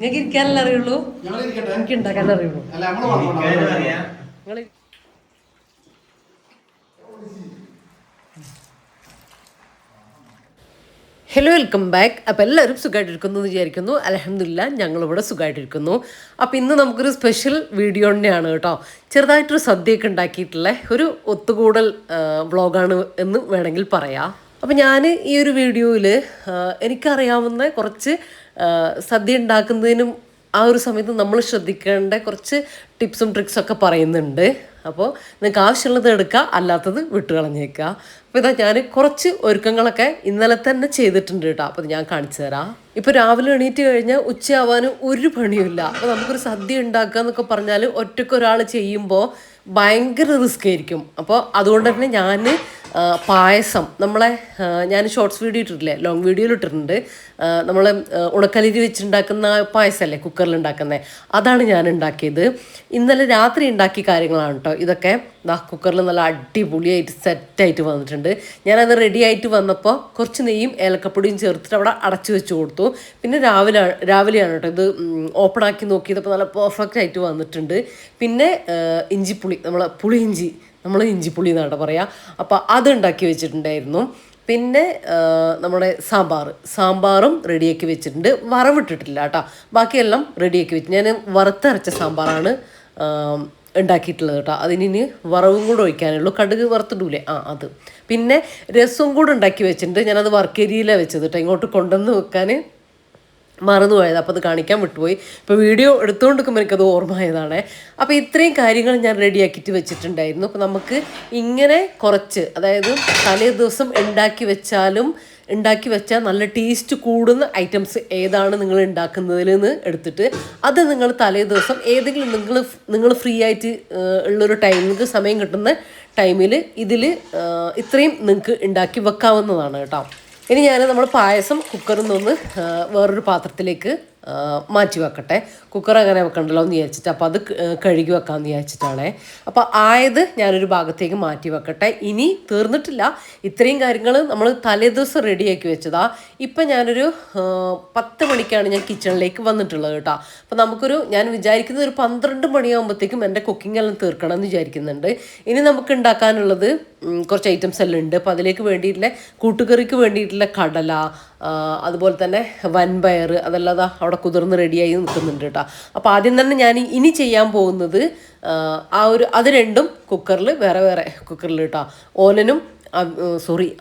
നിങ്ങൾക്ക് ഇരിക്കാനല്ലേ അറിയുള്ളൂ, എനിക്ക് ഉണ്ടാക്കാനല്ലേ അറിയുള്ളൂ. Hello, welcome back. അപ്പോൾ എല്ലാവരും സുഖമായിട്ടിരിക്കുന്നു എന്ന് വിചാരിക്കുന്നു. അൽഹംദുലില്ലാഹ് ഞങ്ങളിവിടെ സുഖമായിട്ടിരിക്കുന്നു. അപ്പോൾ ഇന്ന് നമുക്കൊരു സ്പെഷ്യൽ വീഡിയോ തന്നെയാണ് കേട്ടോ. ചെറുതായിട്ടൊരു സദ്യയൊക്കെ ഉണ്ടാക്കിയിട്ടുള്ള ഒരു ഒത്തുകൂടൽ വ്ളോഗാണ് എന്ന് വേണമെങ്കിൽ പറയാം. അപ്പോൾ ഞാൻ ഈ ഒരു വീഡിയോയിൽ എനിക്കറിയാവുന്ന കുറച്ച് സദ്യ ഉണ്ടാക്കുന്നതിനും ആ ഒരു സമയത്ത് നമ്മൾ ശ്രദ്ധിക്കേണ്ട കുറച്ച് ടിപ്സും ട്രിക്സൊക്കെ പറയുന്നുണ്ട്. അപ്പോൾ നിങ്ങൾക്ക് ആവശ്യമുള്ളത് എടുക്കുക, അല്ലാത്തത് വിട്ട് കളഞ്ഞേക്കുക. അപ്പോൾ ഇതാ ഞാൻ കുറച്ച് ഒരുക്കങ്ങളൊക്കെ ഇന്നലെ തന്നെ ചെയ്തിട്ടുണ്ട് കേട്ടോ. അപ്പോൾ ഞാൻ കാണിച്ചു തരാം. ഇപ്പോൾ രാവിലെ എണീറ്റ് കഴിഞ്ഞാൽ ഉച്ചയാവാനും ഒരു പണിയുമില്ല. അപ്പോൾ നമുക്കൊരു സദ്യ ഉണ്ടാക്കുക എന്നൊക്കെ പറഞ്ഞാൽ ഒറ്റയ്ക്കൊരാൾ ചെയ്യുമ്പോൾ ഭയങ്കര റിസ്ക് ആയിരിക്കും. അപ്പോൾ അതുകൊണ്ട് തന്നെ ഞാൻ പായസം ഞാൻ ഷോർട്സ് വീഡിയോ ഇട്ടിട്ടില്ലേ, ലോങ് വീഡിയോയിൽ ഇട്ടിട്ടുണ്ട്. നമ്മൾ ഉണക്കലരി വെച്ചുണ്ടാക്കുന്ന പായസമല്ലേ കുക്കറിലുണ്ടാക്കുന്നത്, അതാണ് ഞാൻ ഉണ്ടാക്കിയത്. ഇന്നലെ രാത്രി ഉണ്ടാക്കിയ കാര്യങ്ങളാണ് കേട്ടോ ഇതൊക്കെ. കുക്കറിൽ നല്ല അടിപൊളിയായിട്ട് സെറ്റായിട്ട് വന്നിട്ടുണ്ട്. ഞാനത് റെഡി ആയിട്ട് വന്നപ്പോൾ കുറച്ച് നെയ്യും ഏലക്കപ്പൊടിയും ചേർത്തിട്ട് അവിടെ അടച്ചു വെച്ച് കൊടുത്തു. പിന്നെ രാവിലെയാണ് കേട്ടോ ഇത് ഓപ്പൺ ആക്കി നോക്കിയതപ്പോൾ നല്ല പെർഫെക്റ്റ് ആയിട്ട് വന്നിട്ടുണ്ട്. പിന്നെ ഇഞ്ചിപ്പുളി, നമ്മൾ ഇഞ്ചിപ്പുളി എന്നാണ് പറയുക. അപ്പോൾ അത് ഉണ്ടാക്കി വെച്ചിട്ടുണ്ടായിരുന്നു. പിന്നെ നമ്മുടെ സാമ്പാറും റെഡിയാക്കി വെച്ചിട്ടുണ്ട്. വറവിട്ടിട്ടില്ല കേട്ടോ, ബാക്കിയെല്ലാം റെഡിയാക്കി വെച്ചു. ഞാൻ വറുത്തരച്ച സാമ്പാറാണ് ഉണ്ടാക്കിയിട്ടുള്ളത് കേട്ടോ. അതിനി വറവും കൂടെ ഒഴിക്കാനുള്ളൂ. കടുക് വറുത്തിടൂലേ, അത്. പിന്നെ രസവും കൂടെ ഉണ്ടാക്കി വെച്ചിട്ടുണ്ട്. ഞാനത് വർക്കേരിയിലാണ് വെച്ചത് കേട്ടോ, ഇങ്ങോട്ട് കൊണ്ടുവന്ന് വെക്കാൻ മറന്നുപോയത്. അപ്പോൾ അത് കാണിക്കാൻ വിട്ടുപോയി. ഇപ്പോൾ വീഡിയോ എടുത്തുകൊണ്ടിരിക്കുമ്പോൾ എനിക്കത് ഓർമ്മയായതാണ്. അപ്പോൾ ഇത്രയും കാര്യങ്ങൾ ഞാൻ റെഡിയാക്കിയിട്ട് വെച്ചിട്ടുണ്ടായിരുന്നു. അപ്പോൾ നമുക്ക് ഇങ്ങനെ കുറച്ച്, അതായത് തലേ ദിവസം ഉണ്ടാക്കി വെച്ചാൽ നല്ല ടേസ്റ്റ് കൂടുന്ന ഐറ്റംസ് ഏതാണ് നിങ്ങൾ ഉണ്ടാക്കുന്നതിൽ നിന്ന് എടുത്തിട്ട് അത് നിങ്ങൾ തലേ ദിവസം ഏതെങ്കിലും നിങ്ങൾ ഫ്രീ ആയിട്ട് ഉള്ളൊരു ടൈം, നിങ്ങൾക്ക് സമയം കിട്ടുന്ന ടൈമിൽ ഇതിൽ ഇത്രയും നിങ്ങൾക്ക് ഉണ്ടാക്കി വെക്കാവുന്നതാണ് കേട്ടോ. ഇനി നമ്മൾ പായസം കുക്കറിൽ നിന്ന് വേറൊരു പാത്രത്തിലേക്ക് മാറ്റി വെക്കട്ടെ. കുക്കർ അങ്ങനെ വെക്കണ്ടല്ലോ എന്ന് വിചാരിച്ചിട്ട്, അപ്പോൾ അത് കഴുകി വെക്കാമെന്ന് വിചാരിച്ചിട്ടാണ്. അപ്പോൾ ഞാനൊരു ഭാഗത്തേക്ക് മാറ്റി വെക്കട്ടെ. ഇനി തീർന്നിട്ടില്ല, ഇത്രയും കാര്യങ്ങൾ നമ്മൾ തലേദിവസം റെഡിയാക്കി വെച്ചതാ. ഇപ്പം ഞാനൊരു 10 മണിക്കാണ് ഞാൻ കിച്ചണിലേക്ക് വന്നിട്ടുള്ളത് കേട്ടോ. അപ്പോൾ ഞാൻ വിചാരിക്കുന്നത് ഒരു 12 മണിയാകുമ്പോഴത്തേക്കും എൻ്റെ കുക്കിംഗ് എല്ലാം തീർക്കണം എന്ന് വിചാരിക്കുന്നുണ്ട്. ഇനി നമുക്ക് ഉണ്ടാക്കാനുള്ളത് കുറച്ച് ഐറ്റംസ് എല്ലാം ഉണ്ട്. അപ്പോൾ അതിലേക്ക് വേണ്ടിയിട്ടുള്ള കൂട്ടുകറിക്ക് വേണ്ടിയിട്ടുള്ള കടല, അതുപോലെ തന്നെ വൻപയർ, അതല്ലാതെ അവിടെ കുതിർന്ന് റെഡിയായി നിൽക്കുന്നുണ്ട് കേട്ടോ. അപ്പോൾ ആദ്യം തന്നെ ഞാൻ ഇനി ചെയ്യാൻ പോകുന്നത് അത് രണ്ടും വേറെ വേറെ കുക്കറിൽ കേട്ടോ. ഓലനും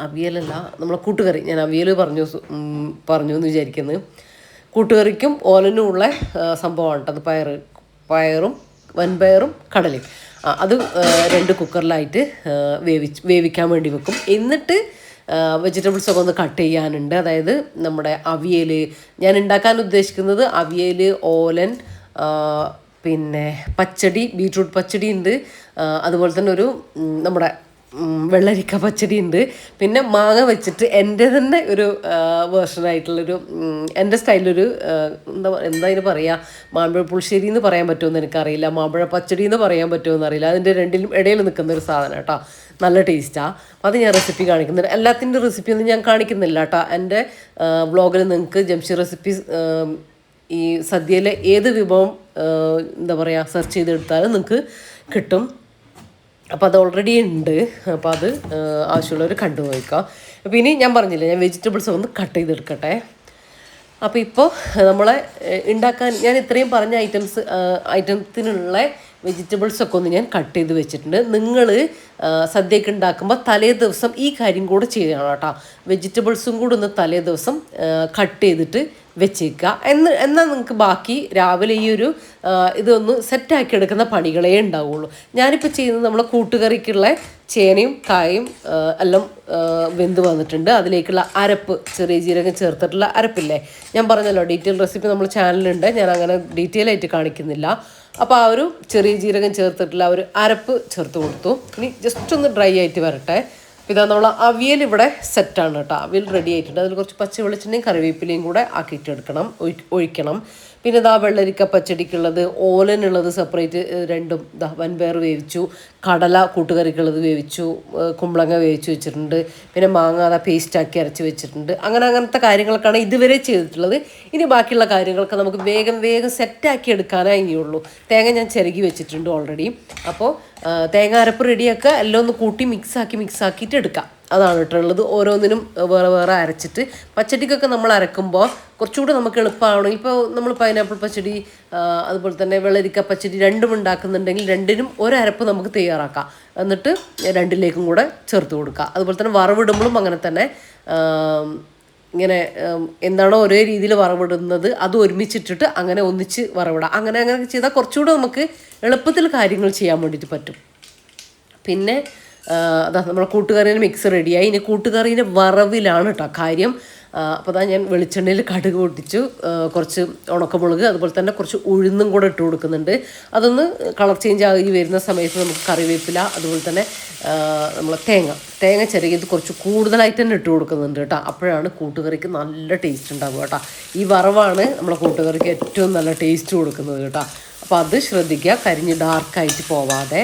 അവിയലല്ല, നമ്മളെ കൂട്ടുകറി, ഞാൻ അവിയൽ പറഞ്ഞു എന്ന് വിചാരിക്കുന്നത്. കൂട്ടുകറിക്കും ഓലനും ഉള്ള സംഭവമാണ് കേട്ടോ. അത് പയറും വൻപയറും കടലയും അത് 2 കുക്കറിലായിട്ട് വേവിക്കാൻ വേണ്ടി വെക്കും. എന്നിട്ട് വെജിറ്റബിൾസൊക്കെ ഒന്ന് കട്ട് ചെയ്യാനുണ്ട്. അതായത് നമ്മുടെ അവിയൽ, ഞാൻ ഉണ്ടാക്കാൻ ഉദ്ദേശിക്കുന്നത് അവിയൽ, ഓലൻ, പിന്നെ പച്ചടി, ബീട്രൂട്ട് പച്ചടി ഉണ്ട്. അതുപോലെ തന്നെ നമ്മുടെ വെള്ളരിക്ക പച്ചടി ഉണ്ട്. പിന്നെ മാങ്ങ വെച്ചിട്ട് എൻ്റെ തന്നെ ഒരു വേർഷനായിട്ടുള്ളൊരു, എൻ്റെ സ്റ്റൈലിലൊരു എന്താ ഇതിന് പറയുക, മാമ്പഴ പുളിശ്ശേരി എന്ന് പറയാൻ പറ്റുമെന്ന് എനിക്കറിയില്ല, മാമ്പഴ പച്ചടി എന്ന് പറയാൻ പറ്റുമെന്ന് അറിയില്ല. അതിൻ്റെ രണ്ടിലും ഇടയിൽ നിൽക്കുന്ന ഒരു സാധനം കേട്ടോ, നല്ല ടേസ്റ്റാണ്. അപ്പോൾ അത് ഞാൻ റെസിപ്പി കാണിക്കുന്നുണ്ട്. എല്ലാത്തിൻ്റെ റെസിപ്പിയൊന്നും ഞാൻ കാണിക്കുന്നില്ല കേട്ടോ. എൻ്റെ വ്ളോഗിൽ നിങ്ങൾക്ക് ജംഷി റെസിപ്പീസ് ഈ സദ്യയിലെ ഏത് വിഭവം എന്താ പറയുക സെർച്ച് ചെയ്തെടുത്താലും നിങ്ങൾക്ക് കിട്ടും. അപ്പോൾ അത് ഓൾറെഡി ഉണ്ട്. അപ്പോൾ അത് ആവശ്യമുള്ളവർ കണ്ടു നോക്കാം. അപ്പോൾ ഇനി ഞാൻ പറഞ്ഞില്ലേ, ഞാൻ വെജിറ്റബിൾസ് ഒന്ന് കട്ട് ചെയ്തെടുക്കട്ടെ. അപ്പോൾ ഇപ്പോൾ ഉണ്ടാക്കാൻ ഞാൻ ഇത്രയും പറഞ്ഞ ഐറ്റത്തിനുള്ള വെജിറ്റബിൾസൊക്കെ ഒന്ന് ഞാൻ കട്ട് ചെയ്ത് വെച്ചിട്ടുണ്ട്. നിങ്ങൾ സദ്യയൊക്കെ ഉണ്ടാക്കുമ്പോൾ തലേ ദിവസം ഈ കാര്യം കൂടെ ചെയ്യണം കേട്ടോ. വെജിറ്റബിൾസും കൂടെ ഒന്ന് തലേ ദിവസം കട്ട് ചെയ്തിട്ട് വെച്ചേക്കുക. എന്നാൽ നിങ്ങൾക്ക് ബാക്കി രാവിലെ ഈ ഒരു ഇതൊന്ന് സെറ്റാക്കി എടുക്കുന്ന പണികളേ ഉണ്ടാവുള്ളൂ. ഞാനിപ്പോൾ ചെയ്യുന്നത് നമ്മളെ കൂട്ടുകറിക്കുള്ള ചേനയും കായും എല്ലാം വെന്ത് വന്നിട്ടുണ്ട്. അതിലേക്കുള്ള അരപ്പ്, ചെറിയ ജീരകം ചേർത്തിട്ടുള്ള അരപ്പില്ലേ, ഞാൻ പറഞ്ഞല്ലോ ഡീറ്റെയിൽ റെസിപ്പി നമ്മൾ ചാനലിലുണ്ട്, ഞാൻ അങ്ങനെ ഡീറ്റെയിൽ ആയിട്ട് കാണിക്കുന്നില്ല. അപ്പോൾ ആ ഒരു ചെറിയ ജീരകം ചേർത്തിട്ടുള്ള ഒരു അരപ്പ് ചേർത്ത് കൊടുത്തു. ഇനി ജസ്റ്റ് ഒന്ന് ഡ്രൈ ആയിട്ട് വരട്ടെ. ഇതാ നമ്മൾ അവിയൽ ഇവിടെ സെറ്റാണ് കേട്ടോ. അവിയൽ റെഡി ആയിട്ടുണ്ട്. അതിൽ കുറച്ച് പച്ച വെളിച്ചെണ്ണയും കറിവേപ്പിലയും കൂടെ ആക്കിയിട്ട് ഒഴിക്കണം. പിന്നെ ഇതാ വെള്ളരിക്ക പച്ചടിക്കുള്ളത്, ഓലനുള്ളത് സെപ്പറേറ്റ് രണ്ടും ഇതാ വൻപയർ വേവിച്ചു, കടല കൂട്ടുകറിക്കുള്ളത് വേവിച്ചു, കുമ്പളങ്ങ വേവിച്ച് വെച്ചിട്ടുണ്ട്, പിന്നെ മാങ്ങ അതാ പേസ്റ്റാക്കി അരച്ച് വെച്ചിട്ടുണ്ട്. അങ്ങനത്തെ കാര്യങ്ങളൊക്കെയാണ് ഇതുവരെ ചെയ്തിട്ടുള്ളത്. ഇനി ബാക്കിയുള്ള കാര്യങ്ങളൊക്കെ നമുക്ക് വേഗം സെറ്റാക്കി എടുക്കാനേ ഇനിയുള്ളൂ. തേങ്ങ ഞാൻ ചിരകി വെച്ചിട്ടുണ്ട് ഓൾറെഡി. അപ്പോൾ തേങ്ങ അരപ്പ് റെഡിയാക്കുക, എല്ലാം ഒന്ന് കൂട്ടി മിക്സാക്കിയിട്ട് എടുക്കാം. അതാണ് ഇട്ടുള്ളത്. ഓരോന്നിനും വേറെ അരച്ചിട്ട് പച്ചടിക്കൊക്കെ നമ്മൾ അരക്കുമ്പോൾ കുറച്ചുകൂടെ നമുക്ക് എളുപ്പമാണ്. ഇപ്പോൾ നമ്മൾ പൈനാപ്പിൾ പച്ചടി അതുപോലെ തന്നെ വെള്ളരിക്ക പച്ചടി രണ്ടും ഉണ്ടാക്കുന്നുണ്ടെങ്കിൽ രണ്ടിനും ഒരരപ്പ് നമുക്ക് തയ്യാറാക്കാം. എന്നിട്ട് രണ്ടിലേക്കും കൂടെ ചേർത്ത് കൊടുക്കുക. അതുപോലെ തന്നെ വറവിടുമ്പോഴും അങ്ങനെ തന്നെ ഇങ്ങനെ എന്താണോ ഒരേ രീതിയിൽ വറവിടുന്നത് അത് ഒരുമിച്ചിട്ടിട്ട് അങ്ങനെ ഒന്നിച്ച് വറവിടാം. അങ്ങനെ ചെയ്താൽ കുറച്ചുകൂടെ നമുക്ക് എളുപ്പത്തിൽ കാര്യങ്ങൾ ചെയ്യാൻ വേണ്ടിയിട്ട് പറ്റും. പിന്നെ അതാ നമ്മളെ കൂട്ടുകറീൻ്റെ മിക്സ് റെഡിയായി. ഇനി കൂട്ടുകറീൻ്റെ വറവിലാണ് കേട്ടോ കാര്യം. അപ്പോൾ അതാ ഞാൻ വെളിച്ചെണ്ണയിൽ കടുക് പൊട്ടിച്ചു, കുറച്ച് ഉണക്കമുളക് അതുപോലെ തന്നെ കുറച്ച് ഉഴുന്നും കൂടെ ഇട്ട് കൊടുക്കുന്നുണ്ട്. അതൊന്ന് കളർ ചേഞ്ച് ആയി വരുന്ന സമയത്ത് നമുക്ക് കറിവേപ്പില അതുപോലെ തന്നെ നമ്മളെ തേങ്ങ ചിരകിയത് കുറച്ച് കൂടുതലായിട്ട് തന്നെ ഇട്ട് കൊടുക്കുന്നുണ്ട് കേട്ടോ. അപ്പോഴാണ് കൂട്ടുകറിക്ക് നല്ല ടേസ്റ്റ് ഉണ്ടാവുക കേട്ടോ. ഈ വറവാണ് നമ്മളെ കൂട്ടുകറിക്ക് ഏറ്റവും നല്ല ടേസ്റ്റ് കൊടുക്കുന്നത് കേട്ടോ. അപ്പോൾ അത് ശ്രദ്ധിക്കുക, കരിഞ്ഞ് ഡാർക്കായിട്ട് പോവാതെ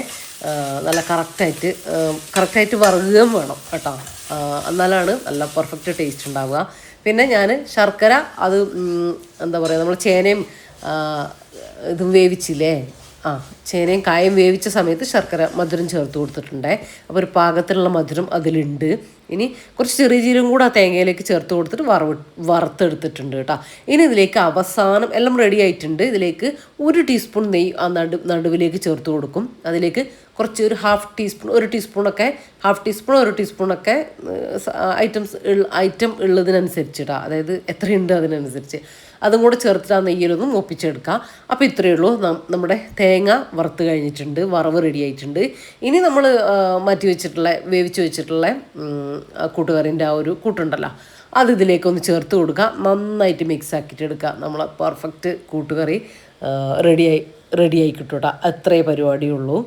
നല്ല കറക്റ്റായിട്ട് വറുകയും വേണം കേട്ടോ. എന്നാലാണ് നല്ല പെർഫെക്റ്റ് ടേസ്റ്റ് ഉണ്ടാവുക. പിന്നെ ഞാൻ ശർക്കര അത് എന്താ പറയുക, നമ്മൾ ചേനയും ഇതും വേവിച്ചില്ലേ, ചേനയും കായും വേവിച്ച സമയത്ത് ശർക്കര മധുരം ചേർത്ത് കൊടുത്തിട്ടുണ്ടേ. അപ്പോൾ ഒരു പാകത്തിലുള്ള മധുരം അതിലുണ്ട്. ഇനി കുറച്ച് ചെറിയ ജീരകം കൂടെ ആ തേങ്ങയിലേക്ക് ചേർത്ത് കൊടുത്തിട്ട് വറുത്തെടുത്തിട്ടുണ്ട് കേട്ടോ. ഇനി ഇതിലേക്ക് അവസാനം എല്ലാം റെഡി ആയിട്ടുണ്ട്. ഇതിലേക്ക് 1 ടീസ്പൂൺ നെയ്യ് ആ നടുവിലേക്ക് ചേർത്ത് കൊടുക്കും. അതിലേക്ക് കുറച്ച് ഒരു ഹാഫ് ടീസ്പൂൺ 1 ടീസ്പൂണൊക്കെ ഐറ്റം ഉള്ളതിനനുസരിച്ചിട്ടാണ്, അതായത് എത്രയുണ്ട് അതിനനുസരിച്ച് അതും കൂടെ ചേർത്തിട്ട് ആ നെയ്യിലൊന്നും ഒപ്പിച്ചെടുക്കുക. അപ്പോൾ ഇത്രയേ ഉള്ളൂ. നമ്മുടെ തേങ്ങ വറുത്ത് കഴിഞ്ഞിട്ടുണ്ട്, വറവ് റെഡി ആയിട്ടുണ്ട്. ഇനി നമ്മൾ വേവിച്ച് വെച്ചിട്ടുള്ള കൂട്ടുകറിൻ്റെ ആ ഒരു കൂട്ടുണ്ടല്ലോ അത് ഇതിലേക്കൊന്ന് ചേർത്ത് കൊടുക്കുക. നന്നായിട്ട് മിക്സ് ആക്കിയിട്ട് എടുക്കുക. നമ്മളെ പെർഫെക്റ്റ് കൂട്ടുകറി റെഡിയായി കിട്ടും കേട്ടോ. അത്രേ പരിപാടിയുള്ളൂ.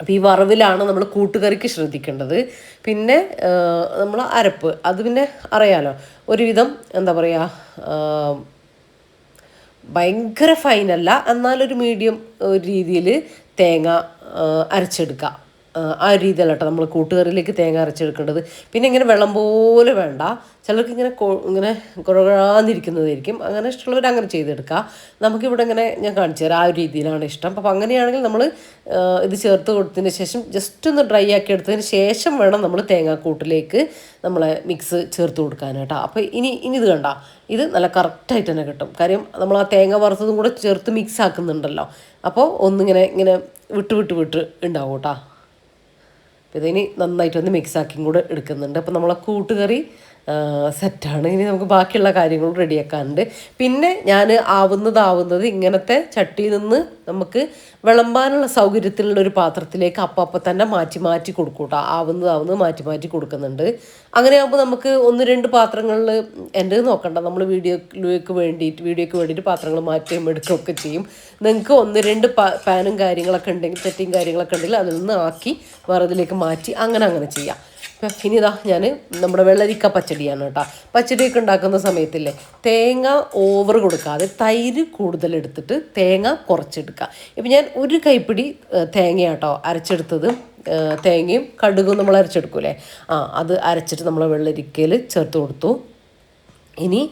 അപ്പോൾ ഈ വറവിലാണ് നമ്മൾ കൂട്ടുകറിക്ക് ശ്രദ്ധിക്കേണ്ടത്. പിന്നെ നമ്മൾ അരപ്പ് അത് പിന്നെ അറിയാലോ, ഒരുവിധം എന്താ പറയുക, ഭയങ്കര ഫൈനല്ല, എന്നാലൊരു മീഡിയം രീതിയിൽ തേങ്ങ അരച്ചെടുക്കുക. ആ രീതിയല്ല കേട്ടോ നമ്മൾ കൂട്ടുകറിയിലേക്ക് തേങ്ങ അരച്ചെടുക്കേണ്ടത്. പിന്നെ ഇങ്ങനെ വെള്ളം പോലെ വേണ്ട, ചിലർക്ക് ഇങ്ങനെ കുഴകുഴാന്നിരിക്കുന്നതായിരിക്കും. അങ്ങനെ ഇഷ്ടമുള്ളവർ അങ്ങനെ ചെയ്തെടുക്കുക. നമുക്കിവിടെ ഇങ്ങനെ ഞാൻ കാണിച്ചു തരാം, ആ ഒരു രീതിയിലാണ് ഇഷ്ടം. അപ്പോൾ അങ്ങനെയാണെങ്കിൽ നമ്മൾ ഇത് ചേർത്ത് കൊടുത്തതിന് ശേഷം ജസ്റ്റ് ഒന്ന് ഡ്രൈ ആക്കി എടുത്തതിന് ശേഷം വേണം നമ്മൾ തേങ്ങാക്കൂട്ടിലേക്ക് നമ്മളെ മിക്സ് ചേർത്ത് കൊടുക്കാൻ കേട്ടോ. അപ്പോൾ ഇനി ഇത് കണ്ട, ഇത് നല്ല കറക്റ്റായിട്ട് തന്നെ കിട്ടും. കാര്യം നമ്മൾ ആ തേങ്ങ വറുത്തതും കൂടെ ചേർത്ത് മിക്സ് ആക്കുന്നുണ്ടല്ലോ. അപ്പോൾ ഇങ്ങനെ വിട്ട് ഉണ്ടാവും കേട്ടോ. അപ്പോൾ ഇതിനി നന്നായിട്ടൊന്ന് മിക്സാക്കിയും കൂടെ എടുക്കുന്നുണ്ട്. അപ്പോൾ നമ്മളെ കൂട്ടുകറി സെറ്റാണ്. ഇനി നമുക്ക് ബാക്കിയുള്ള കാര്യങ്ങൾ റെഡിയാക്കാനുണ്ട്. പിന്നെ ഞാൻ ആവുന്നത് ഇങ്ങനത്തെ ചട്ടിയിൽ നിന്ന് നമുക്ക് വിളമ്പാനുള്ള സൗകര്യത്തിലുള്ളൊരു പാത്രത്തിലേക്ക് അപ്പം തന്നെ മാറ്റി കൊടുക്കും കേട്ടോ. ആവുന്നത് മാറ്റി കൊടുക്കുന്നുണ്ട്. അങ്ങനെയാകുമ്പോൾ നമുക്ക് 1-2 പാത്രങ്ങളിൽ എൻ്റെ നോക്കണ്ട, നമ്മൾ വീഡിയോയ്ക്ക് വേണ്ടിയിട്ട് പാത്രങ്ങൾ മാറ്റുകയും എടുക്കുകയൊക്കെ ചെയ്യും. നിങ്ങൾക്ക് 1-2 പാനും കാര്യങ്ങളൊക്കെ ഉണ്ടെങ്കിൽ ചട്ടിയും കാര്യങ്ങളൊക്കെ ഉണ്ടെങ്കിൽ അതിൽ നിന്ന് ആക്കി വേറെ ഇതിലേക്ക് മാറ്റി അങ്ങനെ ചെയ്യാം. ഇനി ഇതാ ഞാൻ നമ്മുടെ വെള്ളരിക്ക പച്ചടിയാണ് കേട്ടോ. പച്ചടിയൊക്കെ ഉണ്ടാക്കുന്ന സമയത്തില്ലേ, തേങ്ങ ഓവർ കൊടുക്കാതെ തൈര് കൂടുതലെടുത്തിട്ട് തേങ്ങ കുറച്ചെടുക്കുക. ഇപ്പം ഞാൻ 1 കൈപ്പിടി തേങ്ങയാട്ടോ അരച്ചെടുത്തത്. തേങ്ങയും കടുകും നമ്മൾ അരച്ചെടുക്കൂലേ, അത് അരച്ചിട്ട് നമ്മൾ വെള്ളരിക്കയിൽ ചേർത്ത് കൊടുത്തു. ഇനി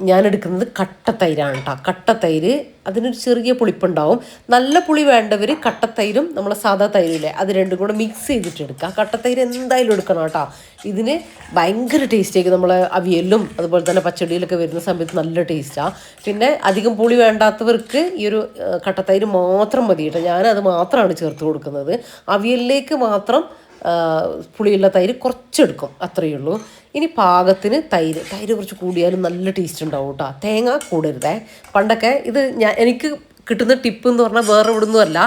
ഞാൻ എടുക്കുന്നത് കട്ടത്തൈരാണ് കേട്ടോ. കട്ടത്തൈര് അതിനൊരു ചെറിയ പുളിപ്പുണ്ടാവും. നല്ല പുളി വേണ്ടവർ കട്ടത്തൈരും നമ്മൾ സാധാ തൈരില്ലേ അത് രണ്ടും കൂടെ മിക്സ് ചെയ്തിട്ട് എടുക്കുക. കട്ടത്തൈര് എന്തായാലും എടുക്കണം കേട്ടോ. ഇതിന് ഭയങ്കര ടേസ്റ്റായിരിക്കും. നമ്മൾ അവിയലിലും അതുപോലെ തന്നെ പച്ചടിയിലൊക്കെ വരുന്ന സമയത്ത് നല്ല ടേസ്റ്റാണ്. പിന്നെ അധികം പുളി വേണ്ടാത്തവർക്ക് ഈ ഒരു കട്ടത്തൈര് മാത്രം മതി കേട്ടോ. ഞാനത് മാത്രമാണ് ചേർത്ത് കൊടുക്കുന്നത്. അവിയലിലേക്ക് മാത്രം പുളിയുള്ള തൈര് കുറച്ചെടുക്കും, അത്രയേ ഉള്ളൂ. ഇനി പാകത്തിന് തൈര് കുറച്ച് കൂടിയാലും നല്ല ടേസ്റ്റ് ഉണ്ടാവും കേട്ടോ. തേങ്ങ കൂടരുതേ. പണ്ടൊക്കെ ഇത് എനിക്ക് കിട്ടുന്ന ടിപ്പ് എന്ന് പറഞ്ഞാൽ വേറെ എവിടുന്നുമല്ല,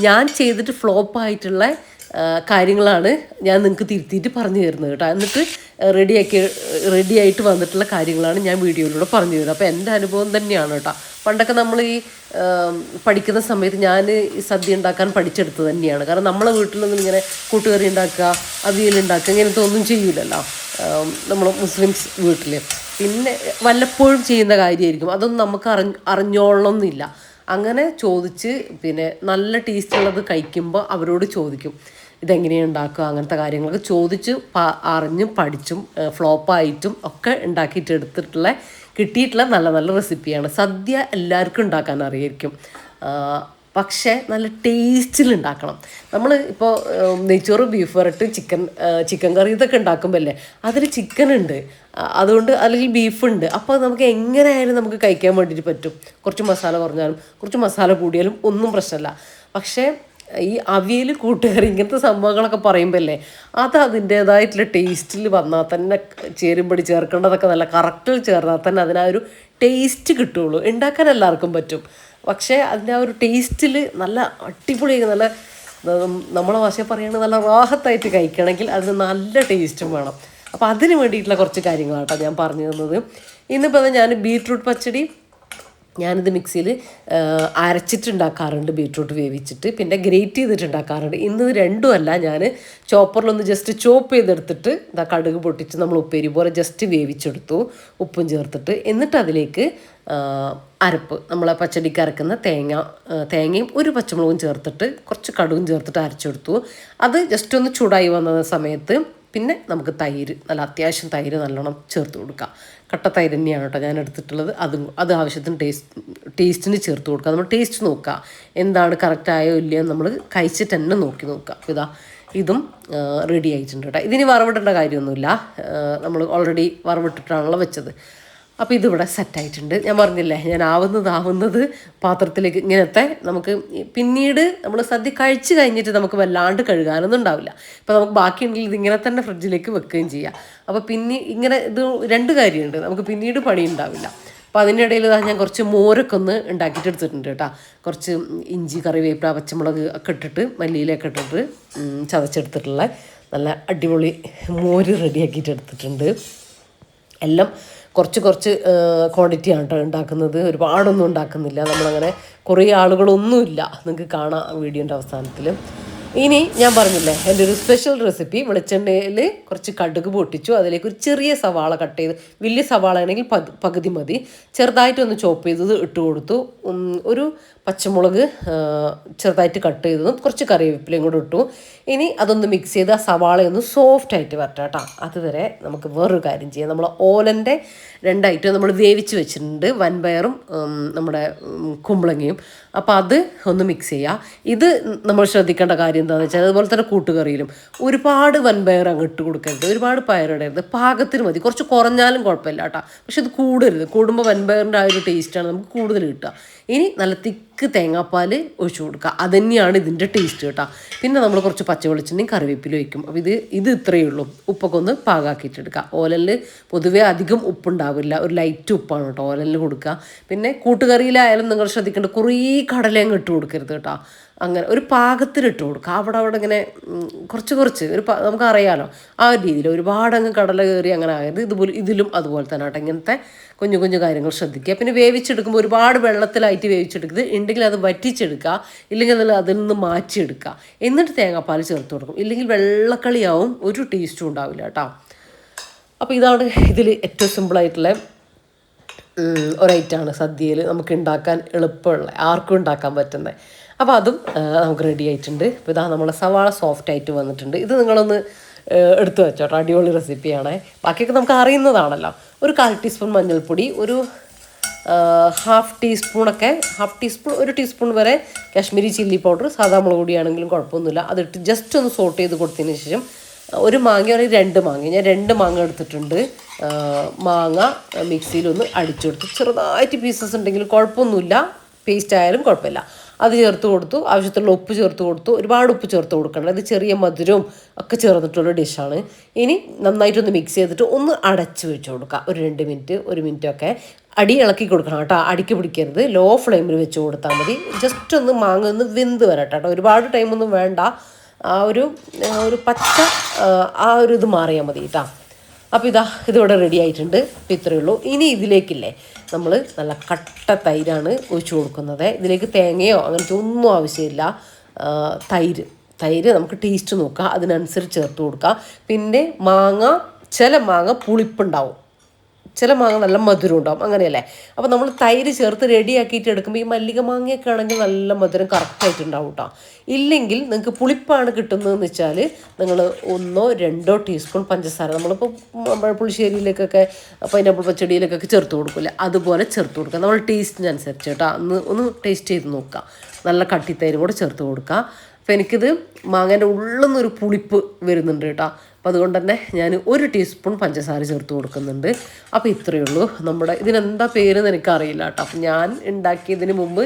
ഞാൻ ചെയ്തിട്ട് ഫ്ലോപ്പായിട്ടുള്ള കാര്യങ്ങളാണ് ഞാൻ നിങ്ങൾക്ക് തിരുത്തിയിട്ട് പറഞ്ഞു തരുന്നത് കേട്ടോ. എന്നിട്ട് റെഡിയായിട്ട് വന്നിട്ടുള്ള കാര്യങ്ങളാണ് ഞാൻ വീഡിയോയിലൂടെ പറഞ്ഞു തരുന്നത്. അപ്പോൾ എൻ്റെ അനുഭവം തന്നെയാണ് കേട്ടോ. പണ്ടൊക്കെ നമ്മൾ ഈ പഠിക്കുന്ന സമയത്ത് ഞാൻ ഈ സദ്യ ഉണ്ടാക്കാൻ പഠിച്ചെടുത്തത് തന്നെയാണ്. കാരണം നമ്മളെ വീട്ടിലൊന്നും ഇങ്ങനെ കൂട്ടുകറി ഉണ്ടാക്കുക, അവിയൽ ഉണ്ടാക്കുക ഇങ്ങനത്തെ ഒന്നും ചെയ്യില്ലല്ലോ നമ്മൾ മുസ്ലിംസ് വീട്ടിൽ. പിന്നെ വല്ലപ്പോഴും ചെയ്യുന്ന കാര്യമായിരിക്കും, അതൊന്നും നമുക്ക് അറിഞ്ഞോളണമെന്നില്ല. അങ്ങനെ ചോദിച്ച് പിന്നെ നല്ല ടേസ്റ്റുള്ളത് കഴിക്കുമ്പോൾ അവരോട് ചോദിക്കും ഇതെങ്ങനെയാണ് ഉണ്ടാക്കുക, അങ്ങനത്തെ കാര്യങ്ങളൊക്കെ ചോദിച്ച് അറിഞ്ഞും പഠിച്ചും ഫ്ലോപ്പായിട്ടും ഒക്കെ ഉണ്ടാക്കിയിട്ട് എടുത്തിട്ടുള്ള കിട്ടിയിട്ടുള്ള നല്ല നല്ല റെസിപ്പിയാണ്. സദ്യ എല്ലാവർക്കും ഉണ്ടാക്കാൻ അറിയായിരിക്കും, പക്ഷേ നല്ല ടേസ്റ്റിൽ ഉണ്ടാക്കണം. നമ്മൾ ഇപ്പോൾ നെയ്ച്ചോറ്, ബീഫ് വരട്ട്, ചിക്കൻ കറി ഇതൊക്കെ ഉണ്ടാക്കുമ്പോൾ അല്ലേ അതിൽ ചിക്കൻ ഉണ്ട്, അതുകൊണ്ട് അല്ലെങ്കിൽ ബീഫുണ്ട്, അപ്പോൾ നമുക്ക് എങ്ങനെയായാലും നമുക്ക് കഴിക്കാൻ വേണ്ടിയിട്ട് പറ്റും. കുറച്ച് മസാല കുറഞ്ഞാലും കുറച്ച് മസാല കൂടിയാലും ഒന്നും പ്രശ്നമല്ല. പക്ഷേ ഈ അവിയൽ, കൂട്ടുകറി ഇങ്ങനത്തെ സംഭവങ്ങളൊക്കെ പറയുമ്പോൾ അല്ലേ അത് അതിൻ്റേതായിട്ടുള്ള ടേസ്റ്റിൽ വന്നാൽ തന്നെ ചേരുമ്പടി ചേർക്കേണ്ടതൊക്കെ നല്ല കറക്റ്റിൽ ചേർന്നാൽ തന്നെ അതിനാ ഒരു ടേസ്റ്റ് കിട്ടുള്ളൂ. ഉണ്ടാക്കാൻ എല്ലാവർക്കും പറ്റും, പക്ഷേ അതിൻ്റെ ആ ഒരു ടേസ്റ്റിൽ നല്ല അടിപൊളിയായി നല്ല നമ്മളെ ഭാഷയിൽ പറയുകയാണെങ്കിൽ നല്ല റാഹത്തായിട്ട് കഴിക്കണമെങ്കിൽ അതിന് നല്ല ടേസ്റ്റും വേണം. അപ്പോൾ അതിന് വേണ്ടിയിട്ടുള്ള കുറച്ച് കാര്യങ്ങളാട്ടോ ഞാൻ പറഞ്ഞു തന്നത്. ഇന്നിപ്പോൾ ഞാൻ ബീട്രൂട്ട് പച്ചടി ഞാനിത് മിക്സിയിൽ അരച്ചിട്ടുണ്ടാക്കാറുണ്ട്, ബീട്രൂട്ട് വേവിച്ചിട്ട്, പിന്നെ ഗ്രേറ്റ് ചെയ്തിട്ടുണ്ടാക്കാറുണ്ട്. ഇന്ന് രണ്ടുമല്ല, ഞാൻ ചോപ്പറിലൊന്ന് ജസ്റ്റ് ചോപ്പ് ചെയ്തെടുത്തിട്ട് ഇതാ കടുക് പൊട്ടിച്ച് നമ്മൾ ഉപ്പേരി പോലെ ജസ്റ്റ് വേവിച്ചെടുത്തു, ഉപ്പും ചേർത്തിട്ട്. എന്നിട്ട് അതിലേക്ക് അരപ്പ്, നമ്മളെ പച്ചടിക്ക് അരക്കുന്ന തേങ്ങയും ഒരു പച്ചമുളകും ചേർത്തിട്ട് കുറച്ച് കടുകും ചേർത്തിട്ട് അരച്ചെടുത്തു. അത് ജസ്റ്റ് ഒന്ന് ചൂടായി വന്ന സമയത്ത് പിന്നെ നമുക്ക് തൈര്, നല്ല അത്യാവശ്യം തൈര് നല്ലോണം ചേർത്ത് കൊടുക്കാം. കട്ട തൈര് തന്നെയാണ് കേട്ടോ ഞാൻ എടുത്തിട്ടുള്ളത്. അത് ആവശ്യത്തിന് ടേസ്റ്റിന് ചേർത്ത് കൊടുക്കുക. നമ്മൾ ടേസ്റ്റ് നോക്കുക എന്താണ് കറക്റ്റായോ ഇല്ലയോ നമ്മൾ കഴിച്ചിട്ട് തന്നെ നോക്കി നോക്കുക. അപ്പോൾ ഇതും റെഡി ആയിട്ടുണ്ട് കേട്ടോ. ഇതിന് വറവിടേണ്ട കാര്യമൊന്നുമില്ല, നമ്മൾ ഓൾറെഡി വറവിട്ടിട്ടാണല്ലോ വെച്ചത്. അപ്പോൾ ഇതിവിടെ സെറ്റായിട്ടുണ്ട്. ഞാൻ പറഞ്ഞില്ലേ, ഞാൻ ആവുന്നത് പാത്രത്തിലേക്ക് ഇങ്ങനത്തെ നമുക്ക് പിന്നീട് നമ്മൾ സദ്യ കഴിച്ച് കഴിഞ്ഞിട്ട് നമുക്ക് വല്ലാണ്ട് കഴുകാനൊന്നും ഉണ്ടാവില്ല. ഇപ്പോൾ നമുക്ക് ബാക്കിയുണ്ടെങ്കിൽ ഇതിങ്ങനെ തന്നെ ഫ്രിഡ്ജിലേക്ക് വെക്കുകയും ചെയ്യാം. അപ്പോൾ പിന്നെ ഇങ്ങനെ ഇത് രണ്ട് കാര്യമുണ്ട്, നമുക്ക് പിന്നീട് പണി ഉണ്ടാവില്ല. അപ്പോൾ അതിൻ്റെ ഇടയിൽ ഞാൻ കുറച്ച് മോരൊക്കെ ഒന്ന് ഉണ്ടാക്കിയിട്ട് എടുത്തിട്ടുണ്ട് കേട്ടോ. കുറച്ച് ഇഞ്ചി, കറിവേപ്പില, പച്ചമുളക് ഒക്കെ ഇട്ടിട്ട് മല്ലിയിലൊക്കെ ഇട്ടിട്ട് ചതച്ചെടുത്തിട്ടുള്ള നല്ല അടിപൊളി മോര് റെഡിയാക്കിയിട്ട് എടുത്തിട്ടുണ്ട്. എല്ലാം കുറച്ച് ക്വാണ്ടിറ്റിയാണ് കേട്ടോ ഉണ്ടാക്കുന്നത്, ഒരുപാടൊന്നും ഉണ്ടാക്കുന്നില്ല. നമ്മളങ്ങനെ കുറേ ആളുകളൊന്നുമില്ല, നിങ്ങൾക്ക് കാണാം വീഡിയോൻ്റെ അവസാനത്തിൽ. ഇനി ഞാൻ പറഞ്ഞില്ലേ എൻ്റെ ഒരു സ്പെഷ്യൽ റെസിപ്പി, വെളിച്ചെണ്ണയിൽ കുറച്ച് കടുക് പൊട്ടിച്ചു, അതിലേക്ക് ഒരു ചെറിയ സവാള കട്ട് ചെയ്ത്, വലിയ സവാള ആണെങ്കിൽ പകുതി മതി, ചെറുതായിട്ടൊന്ന് ചോപ്പ് ചെയ്തത് ഇട്ട് കൊടുത്തു. ഒരു പച്ചമുളക് ചെറുതായിട്ട് കട്ട് ചെയ്തതും കുറച്ച് കറിവേപ്പിലയും കൂടെ ഇട്ടു. ഇനി അതൊന്ന് മിക്സ് ചെയ്ത് ആ സവാളയൊന്ന് സോഫ്റ്റായിട്ട് വരട്ടെ കേട്ടോ. അതുവരെ നമുക്ക് വേറൊരു കാര്യം ചെയ്യാം. നമ്മൾ ഓലൻ്റെ രണ്ടായിട്ട് നമ്മൾ വേവിച്ച് വെച്ചിട്ടുണ്ട്, വൻപയറും നമ്മുടെ കുമ്പളങ്ങയും. അപ്പോൾ അത് ഒന്ന് മിക്സ് ചെയ്യുക. ഇത് നമ്മൾ ശ്രദ്ധിക്കേണ്ട കാര്യം എന്താണെന്ന് വെച്ചാൽ, അതുപോലെ തന്നെ കൂട്ടുകറിയിലും ഒരുപാട് വൻപയർ അങ്ങ് ഇട്ട് കൊടുക്കരുത്, ഒരുപാട് പയറിടരുത്, പാകത്തിന് മതി. കുറച്ച് കുറഞ്ഞാലും കുഴപ്പമില്ല കേട്ടോ, പക്ഷെ ഇത് കൂടരുത്. കൂടുമ്പോൾ വൻപയറിൻ്റെ ആ ഒരു ടേസ്റ്റാണ് നമുക്ക് കൂടുതൽ കിട്ടുക. ഇനി നല്ല തിക്ക് തേങ്ങാപ്പാൽ ഒഴിച്ചു കൊടുക്കുക, അതുതന്നെയാണ് ഇതിൻ്റെ ടേസ്റ്റ് കേട്ടോ. പിന്നെ നമ്മൾ കുറച്ച് പച്ച വെളിച്ചെണ്ണയും കറിവേപ്പിലും വയ്ക്കും. അപ്പോൾ ഇത് ഇത്രയേ ഉള്ളൂ. ഉപ്പൊക്കെ ഒന്ന് പാകാക്കിയിട്ടെടുക്കുക. ഓലനിൽ പൊതുവേ അധികം ഉപ്പുണ്ടാവില്ല, ഒരു ലൈറ്റ് ഉപ്പാണ് കേട്ടോ ഓലനിൽ കൊടുക്കുക. പിന്നെ കൂട്ടുകറിയിലായാലും നിങ്ങൾ ശ്രദ്ധിക്കേണ്ട, കുറേ കടലയും ഇട്ട് കൊടുക്കരുത് കേട്ടോ. അങ്ങനെ ഒരു പാകത്തിനിട്ട് കൊടുക്കുക. അവിടെ ഇങ്ങനെ കുറച്ച് നമുക്കറിയാലോ ആ ഒരു രീതിയിൽ, ഒരുപാട് അങ്ങ് കടല കയറി അങ്ങനെ ആയത്. ഇതിലും അതുപോലെ തന്നെ കേട്ടോ. ഇങ്ങനത്തെ കുഞ്ഞു കാര്യങ്ങൾ ശ്രദ്ധിക്കുക. പിന്നെ വേവിച്ചെടുക്കുമ്പോൾ ഒരുപാട് വെള്ളത്തിലായിട്ട് വേവിച്ചെടുക്കുന്നത് ഉണ്ടെങ്കിൽ അത് വറ്റിച്ചെടുക്കുക, ഇല്ലെങ്കിൽ അതിൽ നിന്ന് മാറ്റിയെടുക്കുക. എന്നിട്ട് തേങ്ങാപ്പാൽ ചേർത്ത് കൊടുക്കും, ഇല്ലെങ്കിൽ വെള്ളക്കളിയാവും, ഒരു ടേസ്റ്റും ഉണ്ടാവില്ല കേട്ടോ. അപ്പോൾ ഇതാണ് ഇതിൽ ഏറ്റവും സിമ്പിളായിട്ടുള്ള ഒരൈറ്റാണ് സദ്യയിൽ നമുക്ക് ഉണ്ടാക്കാൻ എളുപ്പമുള്ള, ആർക്കും ഉണ്ടാക്കാൻ പറ്റുന്നത്. അപ്പോൾ അതും നമുക്ക് റെഡി ആയിട്ടുണ്ട്. ഇപ്പോൾ ഇതാ നമ്മളെ സവാള സോഫ്റ്റായിട്ട് വന്നിട്ടുണ്ട്. ഇത് നിങ്ങളൊന്ന് എടുത്തു വെച്ചോട്ടോ, അടിപൊളി റെസിപ്പിയാണേ. ബാക്കിയൊക്കെ നമുക്ക് അറിയുന്നതാണല്ലോ. ഒരു 1/4 ടീസ്പൂൺ മഞ്ഞൾപ്പൊടി, ഒരു ഹാഫ് ടീസ്പൂൺ, ഒരു ടീസ്പൂൺ വരെ കാശ്മീരി ചില്ലി പൗഡർ, സാധാ മുളക് പൊടിയാണെങ്കിലും കുഴപ്പമൊന്നുമില്ല. അതിട്ട് ജസ്റ്റ് ഒന്ന് സോട്ട് ചെയ്ത് കൊടുത്തതിന് ശേഷം ഒരു മാങ്ങ, ഒരു 2 മാങ്ങ, ഞാൻ 2 മാങ്ങ എടുത്തിട്ടുണ്ട്. മാങ്ങ മിക്സിയിലൊന്ന് അടിച്ചെടുത്ത്, ചെറുതായിട്ട് പീസസ് ഉണ്ടെങ്കിൽ കുഴപ്പമൊന്നുമില്ല, പേസ്റ്റ് ആയാലും കുഴപ്പമില്ല. അത് ചേർത്ത് കൊടുത്തു. ആവശ്യത്തിലുള്ള ഉപ്പ് ചേർത്ത് കൊടുത്തു. ഒരുപാട് ഉപ്പ് ചേർത്ത് കൊടുക്കണം, ഇത് ചെറിയ മധുരവും ഒക്കെ ചേർന്നിട്ടുള്ള ഡിഷാണ്. ഇനി നന്നായിട്ടൊന്ന് മിക്സ് ചെയ്തിട്ട് ഒന്ന് അടച്ച് വെച്ച് കൊടുക്കുക, ഒരു 2 മിനിറ്റ്, 1 മിനിറ്റൊക്കെ. അടി ഇളക്കി കൊടുക്കണം കേട്ടോ, അടിക്ക് പിടിക്കരുത്, ലോ ഫ്ലെയിമിൽ വെച്ച് കൊടുത്താൽ മതി. ജസ്റ്റ് ഒന്ന് മാങ്ങ ഒന്ന് വെന്ത് വരട്ടെ കേട്ടോ, ഒരുപാട് ടൈമൊന്നും വേണ്ട. ആ ഒരു പച്ച ആ ഒരു ഇത് മാറിയാൽ മതി കേട്ടോ. അപ്പോൾ ഇതിവിടെ റെഡി ആയിട്ടുണ്ട്. അപ്പോൾ ഇത്രയേ ഉള്ളൂ. ഇനി ഇതിലേക്കില്ലേ നമ്മൾ നല്ല കട്ട തൈരാണ് ഒഴിച്ച് കൊടുക്കുന്നത്. ഇതിലേക്ക് തേങ്ങയോ അങ്ങനത്തെ ഒന്നും ആവശ്യമില്ല. തൈര് നമുക്ക് ടേസ്റ്റ് നോക്കുക, അതിനനുസരിച്ച് ചേർത്ത് കൊടുക്കുക. പിന്നെ ചില മാങ്ങ പുളിപ്പുണ്ടാവും, ചില മാങ്ങ നല്ല മധുരം ഉണ്ടാവും, അങ്ങനെയല്ലേ. അപ്പോൾ നമ്മൾ തൈര് ചേർത്ത് റെഡിയാക്കിയിട്ട് എടുക്കുമ്പോൾ ഈ മല്ലിക മാങ്ങയൊക്കെ ആണെങ്കിൽ നല്ല മധുരം കറക്റ്റായിട്ടുണ്ടാവും കേട്ടോ. ഇല്ലെങ്കിൽ നിങ്ങൾക്ക് പുളിപ്പാണ് കിട്ടുന്നതെന്ന് വെച്ചാൽ നിങ്ങൾ 1-2 ടീസ്പൂൺ പഞ്ചസാര, നമ്മളിപ്പോൾ പുളിശ്ശേരിയിലേക്കൊക്കെ പൈനാപ്പിൾ പച്ചടിയിലേക്കൊക്കെ ചേർത്ത് കൊടുക്കില്ല, അതുപോലെ ചേർത്ത് കൊടുക്കുക. നമ്മൾ ടേസ്റ്റിനനുസരിച്ച് കേട്ടോ. ഒന്ന് ടേസ്റ്റ് ചെയ്ത് നോക്കുക. നല്ല കട്ടിത്തൈരും കൂടെ ചേർത്ത് കൊടുക്കുക. അപ്പോൾ എനിക്കിത് മാങ്ങേൻ്റെ ഉള്ളിൽ നിന്നൊരു പുളിപ്പ് വരുന്നുണ്ട് കേട്ടോ. അപ്പോൾ അതുകൊണ്ട് തന്നെ ഞാൻ 1 ടീസ്പൂൺ പഞ്ചസാര ചേർത്ത് കൊടുക്കുന്നുണ്ട്. അപ്പോൾ ഇത്രയേ ഉള്ളൂ. നമ്മുടെ ഇതിനെന്താ പേരെന്ന് എനിക്കറിയില്ല കേട്ടോ. അപ്പം ഞാൻ ഉണ്ടാക്കിയതിന് മുമ്പ്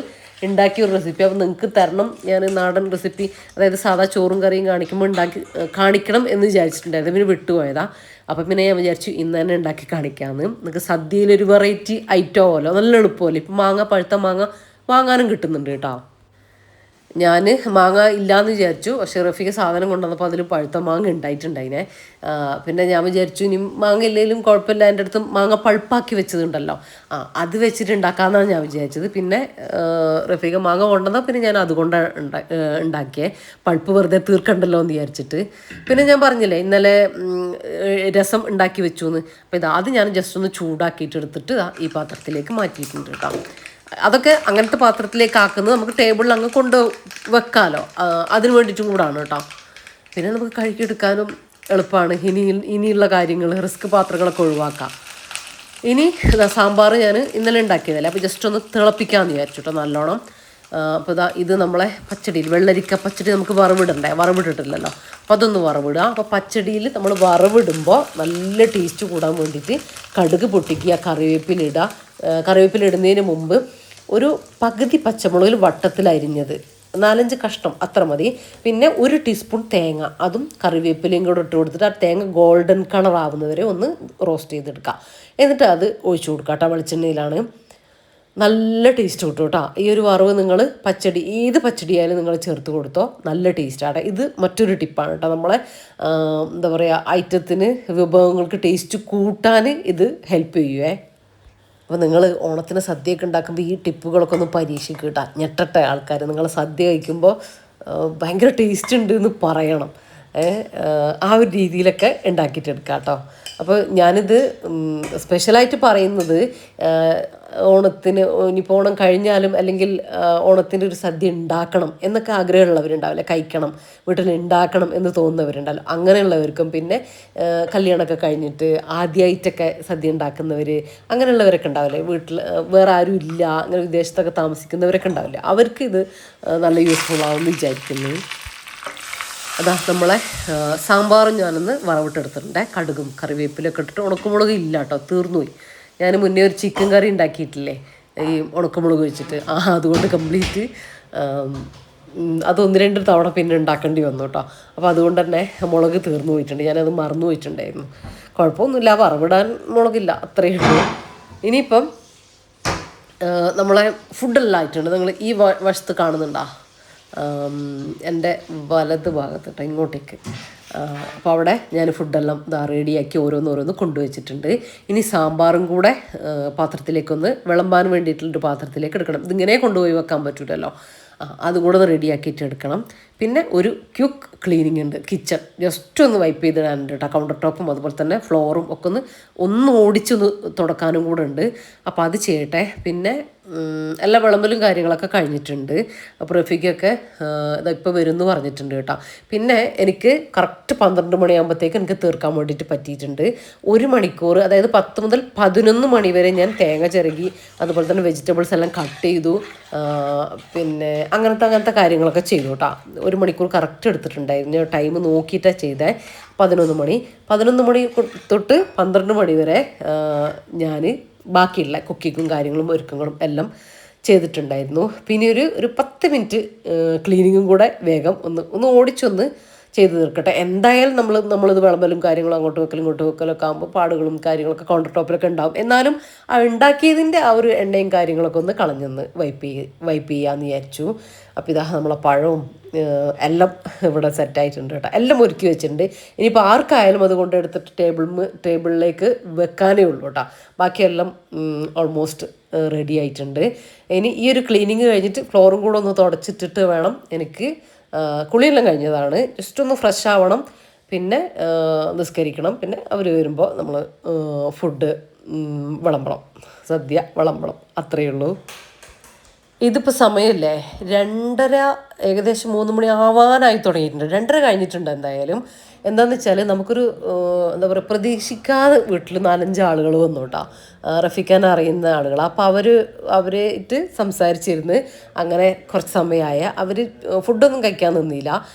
ഉണ്ടാക്കിയ ഒരു റെസിപ്പി, അപ്പോൾ നിങ്ങൾക്ക് തരണം. ഞാൻ നാടൻ റെസിപ്പി, അതായത് സാധാ ചോറും കറിയും കാണിക്കുമ്പോൾ കാണിക്കണം എന്ന് വിചാരിച്ചിട്ടുണ്ടായിരുന്നു, പിന്നെ വിട്ടുപോയതാണ്. അപ്പം പിന്നെ ഞാൻ വിചാരിച്ചു ഇന്ന് തന്നെ ഉണ്ടാക്കി കാണിക്കാമെന്ന്. നിങ്ങൾക്ക് സദ്യയിലൊരു വെറൈറ്റി ഐറ്റം ആവുമല്ലോ, നല്ല എളുപ്പമല്ലോ. ഇപ്പം പഴുത്ത മാങ്ങ വാങ്ങാനും കിട്ടുന്നുണ്ട് കേട്ടോ. ഞാൻ മാങ്ങ ഇല്ലയെന്ന് വിചാരിച്ചു, പക്ഷേ റഫീഖ് സാധനം കൊണ്ടുവന്നപ്പോൾ അതിൽ പഴുത്ത മാങ്ങ ഉണ്ടായിട്ടുണ്ടായിനെ. പിന്നെ ഞാൻ വിചാരിച്ചു ഇനി മാങ്ങ ഇല്ലെങ്കിലും കുഴപ്പമില്ല, എൻ്റെ അടുത്ത് മാങ്ങ പഴുപ്പാക്കി വെച്ചതുണ്ടല്ലോ, അത് വെച്ചിട്ട് ഉണ്ടാക്കാമെന്നാണ് ഞാൻ വിചാരിച്ചത്. പിന്നെ റഫീഖ് മാങ്ങ കൊണ്ടുവന്നാൽ പിന്നെ ഞാൻ അതുകൊണ്ട് ഉണ്ടാക്കിയേ, പഴുപ്പ് വെറുതെ തീർക്കണ്ടല്ലോ എന്ന് വിചാരിച്ചിട്ട്. പിന്നെ ഞാൻ പറഞ്ഞില്ലേ ഇന്നലെ രസം ഉണ്ടാക്കി വെച്ചു എന്ന്. അപ്പോൾ അത് ഞാൻ ജസ്റ്റ് ഒന്ന് ചൂടാക്കിയിട്ട് എടുത്തിട്ട് ഈ പാത്രത്തിലേക്ക് മാറ്റിയിട്ടുണ്ട് കേട്ടോ. അതൊക്കെ അങ്ങനത്തെ പാത്രത്തിലേക്ക് ആക്കുന്നത് നമുക്ക് ടേബിളിൽ അങ്ങ് കൊണ്ട് വെക്കാമല്ലോ, അതിന് വേണ്ടിയിട്ടും കൂടാണ് കേട്ടോ. പിന്നെ നമുക്ക് കഴുകിയെടുക്കാനും എളുപ്പമാണ്. ഇനിയുള്ള കാര്യങ്ങൾ റിസ്ക് പാത്രങ്ങളൊക്കെ ഒഴിവാക്കാം. ഇനി സാമ്പാർ ഞാൻ ഇന്നലെ ഉണ്ടാക്കിയതല്ലേ, അപ്പോൾ ജസ്റ്റ് ഒന്ന് തിളപ്പിക്കാമെന്ന് വിചാരിച്ചു കേട്ടോ നല്ലോണം. അപ്പോൾ ഇത് നമ്മളെ പച്ചടിയിൽ വെള്ളരിക്ക പച്ചടി നമുക്ക് വറവിട്ടിട്ടില്ലല്ലോ, അപ്പോൾ അതൊന്ന് വറവിടുക. അപ്പോൾ പച്ചടിയിൽ നമ്മൾ വറവിടുമ്പോൾ നല്ല ടേസ്റ്റ് കൂടാൻ വേണ്ടിയിട്ട് കടുക് പൊട്ടിക്കുക, കറിവേപ്പില ഇടുന്നതിന് മുമ്പ് ഒരു പകുതി പച്ചമുളകിൽ വട്ടത്തിൽ അരിഞ്ഞത് 4-5 കഷ്ണം അത്ര മതി. പിന്നെ 1 ടീസ്പൂൺ തേങ്ങ, അതും കറിവേപ്പിലയും കൂടെ ഇട്ട് കൊടുത്തിട്ട് ആ തേങ്ങ ഗോൾഡൻ കളർ ആവുന്നവരെ ഒന്ന് റോസ്റ്റ് ചെയ്തെടുക്കുക. എന്നിട്ട് അത് ഒഴിച്ചു കൊടുക്കുക കേട്ടോ. വെളിച്ചെണ്ണയിലാണ്. നല്ല ടേസ്റ്റ് കിട്ടും കേട്ടോ. ഈ ഒരു വറവ് നിങ്ങൾ ഏത് പച്ചടിയായാലും നിങ്ങൾ ചേർത്ത് കൊടുത്തോ, നല്ല ടേസ്റ്റാണ്. ഇത് മറ്റൊരു ടിപ്പാണ് കേട്ടോ. നമ്മളെ എന്താ പറയുക, ഐറ്റത്തിന് വിഭവങ്ങൾക്ക് ടേസ്റ്റ് കൂട്ടാൻ ഇത് ഹെൽപ്പ് ചെയ്യുവേ. അപ്പോൾ നിങ്ങൾ ഓണത്തിന് സദ്യയൊക്കെ ഉണ്ടാക്കുമ്പോൾ ഈ ടിപ്പുകളൊക്കെ ഒന്ന് പരീക്ഷിക്കുക കേട്ടോ. ഞെട്ടട്ടെ ആൾക്കാർ, നിങ്ങൾ സദ്യ കഴിക്കുമ്പോൾ ഭയങ്കര ടേസ്റ്റ് ഉണ്ട് എന്ന് പറയണം. ആ ഒരു രീതിയിലൊക്കെ ഉണ്ടാക്കിയിട്ടെടുക്കാം കേട്ടോ. അപ്പോൾ ഞാനിത് സ്പെഷ്യലായിട്ട് പറയുന്നത് ഓണത്തിന്, ഇനിയിപ്പോൾ ഓണം കഴിഞ്ഞാലും അല്ലെങ്കിൽ ഓണത്തിൻ്റെ ഒരു സദ്യ ഉണ്ടാക്കണം എന്നൊക്കെ ആഗ്രഹമുള്ളവരുണ്ടാവില്ല, കഴിക്കണം വീട്ടിൽ ഉണ്ടാക്കണം എന്ന് തോന്നുന്നവരുണ്ടല്ലോ, അങ്ങനെയുള്ളവർക്കും പിന്നെ കല്യാണമൊക്കെ കഴിഞ്ഞിട്ട് ആദ്യമായിട്ടൊക്കെ സദ്യ ഉണ്ടാക്കുന്നവർ, അങ്ങനെയുള്ളവരൊക്കെ ഉണ്ടാവില്ലേ, വീട്ടിൽ വേറെ ആരും ഇല്ല, അങ്ങനെ വിദേശത്തൊക്കെ താമസിക്കുന്നവരൊക്കെ ഉണ്ടാവില്ലേ, അവർക്ക് ഇത് നല്ല യൂസ്ഫുൾ ആവുമെന്ന് വിചാരിക്കുന്നു. നമ്മളെ സാമ്പാറും ഞാനൊന്ന് വറവിട്ടെടുത്തിട്ടുണ്ട്. കടുകും കറിവേപ്പിലൊക്കെ ഇട്ടിട്ട്. ഉണക്കമുളക് ഇല്ല കേട്ടോ, തീർന്നുപോയി. ഞാൻ മുന്നേ ഒരു ചിക്കൻ കറി ഉണ്ടാക്കിയിട്ടില്ലേ ഈ ഉണക്കമുളക് വെച്ചിട്ട്, അതുകൊണ്ട് കംപ്ലീറ്റ് അത് 1-2 തവണ പിന്നെ ഉണ്ടാക്കേണ്ടി വന്നു കേട്ടോ. അപ്പോൾ അതുകൊണ്ട് തന്നെ മുളക് തീർന്നു പോയിട്ടുണ്ട്, ഞാനത് മറന്നു പോയിട്ടുണ്ടായിരുന്നു. കുഴപ്പമൊന്നുമില്ല, വറവിടാൻ മുളകില്ല, അത്രയേ ഉള്ളൂ. ഇനിയിപ്പം നമ്മളെ ഫുഡെല്ലാം ആയിട്ടുണ്ട്. നിങ്ങൾ ഈ വശത്ത് കാണുന്നുണ്ടോ, എൻ്റെ വലത് ഭാഗത്ത് കേട്ടോ, ഇങ്ങോട്ടേക്ക്. അപ്പോൾ അവിടെ ഞാൻ ഫുഡെല്ലാം റെഡിയാക്കി ഓരോന്നോരോന്ന് കൊണ്ടുവച്ചിട്ടുണ്ട്. ഇനി സാമ്പാറും കൂടെ പാത്രത്തിലേക്കൊന്ന് വിളമ്പാൻ വേണ്ടിയിട്ടുള്ളൊരു പാത്രത്തിലേക്ക് എടുക്കണം. ഇതിങ്ങനെ കൊണ്ടുപോയി വെക്കാൻ പറ്റില്ലല്ലോ, അതുകൂടെ ഒന്ന് റെഡിയാക്കിയിട്ട് എടുക്കണം. പിന്നെ ഒരു ക്വിക്ക് ക്ലീനിങ് ഉണ്ട്, കിച്ചൺ ജസ്റ്റ് ഒന്ന് വൈപ്പ് ചെയ്തിടാനുണ്ട് കേട്ടോ. കൗണ്ടർ ടോപ്പും അതുപോലെ തന്നെ ഫ്ലോറും ഒക്കെ ഒന്ന് ഓടിച്ചൊന്ന് തുടക്കാനും കൂടെ ഉണ്ട്. അപ്പോൾ അത് ചെയ്യട്ടെ. പിന്നെ എല്ലാ വിളമ്പലും കാര്യങ്ങളൊക്കെ കഴിഞ്ഞിട്ടുണ്ട്. അപ്പോൾ റഫീഖൊക്കെ ഇപ്പോൾ വരുമെന്ന് പറഞ്ഞിട്ടുണ്ട് കേട്ടോ. പിന്നെ എനിക്ക് കറക്റ്റ് 12 മണിയാകുമ്പോഴത്തേക്ക് എനിക്ക് തീർക്കാൻ വേണ്ടിയിട്ട് പറ്റിയിട്ടുണ്ട്. 1 മണിക്കൂർ, അതായത് 10 മുതൽ 11 മണി വരെ ഞാൻ തേങ്ങ ചിരകി, അതുപോലെ തന്നെ വെജിറ്റബിൾസ് എല്ലാം കട്ട് ചെയ്തു, പിന്നെ അങ്ങനത്തെ കാര്യങ്ങളൊക്കെ ചെയ്തു കേട്ടോ. 1 മണിക്കൂർ കറക്റ്റ് എടുത്തിട്ടുണ്ടായിരുന്നു. ടൈം നോക്കിയിട്ടാണ് ചെയ്തത്. 11 മണി തൊട്ട് 12 മണി വരെ ഞാൻ ബാക്കിയുള്ള കുക്കിങ്ങും കാര്യങ്ങളും ഒരുക്കങ്ങളും എല്ലാം ചെയ്തിട്ടുണ്ടായിരുന്നു. പിന്നെ ഒരു 10 മിനിറ്റ് ക്ലീനിങ്ങും കൂടെ വേഗം ഒന്ന് ഓടിച്ചൊന്ന് ചെയ്ത് തീർക്കട്ടെ. എന്തായാലും നമ്മളിത് വിളമ്പലും കാര്യങ്ങളും അങ്ങോട്ട് വെക്കലും ഇങ്ങോട്ട് വെക്കലൊക്കെ ആകുമ്പോൾ പാടുകളും കാര്യങ്ങളൊക്കെ കൗണ്ടർ ടോപ്പിലൊക്കെ ഉണ്ടാവും. എന്നാലും ഉണ്ടാക്കിയതിൻ്റെ ആ ഒരു എണ്ണയും കാര്യങ്ങളൊക്കെ ഒന്ന് കളഞ്ഞൊന്ന് വൈപ്പ് ചെയ്യാമെന്ന് വിചാരിച്ചു. അപ്പോൾ നമ്മളെ പഴവും എല്ലാം ഇവിടെ സെറ്റായിട്ടുണ്ട് കേട്ടോ. എല്ലാം ഒരുക്കി വെച്ചിട്ടുണ്ട്. ഇനിയിപ്പോൾ ആർക്കായാലും അത് കൊണ്ടെടുത്തിട്ട് ടേബിളിലേക്ക് വെക്കാനേ ഉള്ളൂ കേട്ടോ. ബാക്കിയെല്ലാം ഓൾമോസ്റ്റ് റെഡി ആയിട്ടുണ്ട്. ഇനി ഈ ഒരു ക്ലീനിങ് കഴിഞ്ഞിട്ട് ഫ്ലോറും കൂടെ ഒന്ന് തുടച്ചിട്ടിട്ട് വേണം എനിക്ക്, കുളിയെല്ലാം കഴിഞ്ഞതാണ്, ജസ്റ്റ് ഒന്ന് ഫ്രഷ് ആവണം, പിന്നെ നിസ്കരിക്കണം. പിന്നെ അവർ വരുമ്പോൾ നമ്മൾ ഫുഡ് വിളമ്പണം, സദ്യ വിളമ്പണം, അത്രയേ ഉള്ളൂ. ഇതിപ്പോൾ സമയമില്ലേ 2:30, ഏകദേശം 3 മണി ആവാനായി തുടങ്ങിയിട്ടുണ്ട്. 2:30 കഴിഞ്ഞിട്ടുണ്ട് എന്തായാലും. എന്താണെന്ന് വെച്ചാൽ നമുക്കൊരു എന്താ പറയുക, പ്രതീക്ഷിക്കാതെ വീട്ടിൽ 4-5 ആളുകൾ വന്നു കേട്ടോ, റഫീഖാൻ അറിയുന്ന ആളുകൾ. അപ്പോൾ അവരായിട്ട് സംസാരിച്ചിരുന്ന് അങ്ങനെ കുറച്ച് സമയമായ അവർ ഫുഡൊന്നും കഴിക്കാൻ നിന്നില്ല.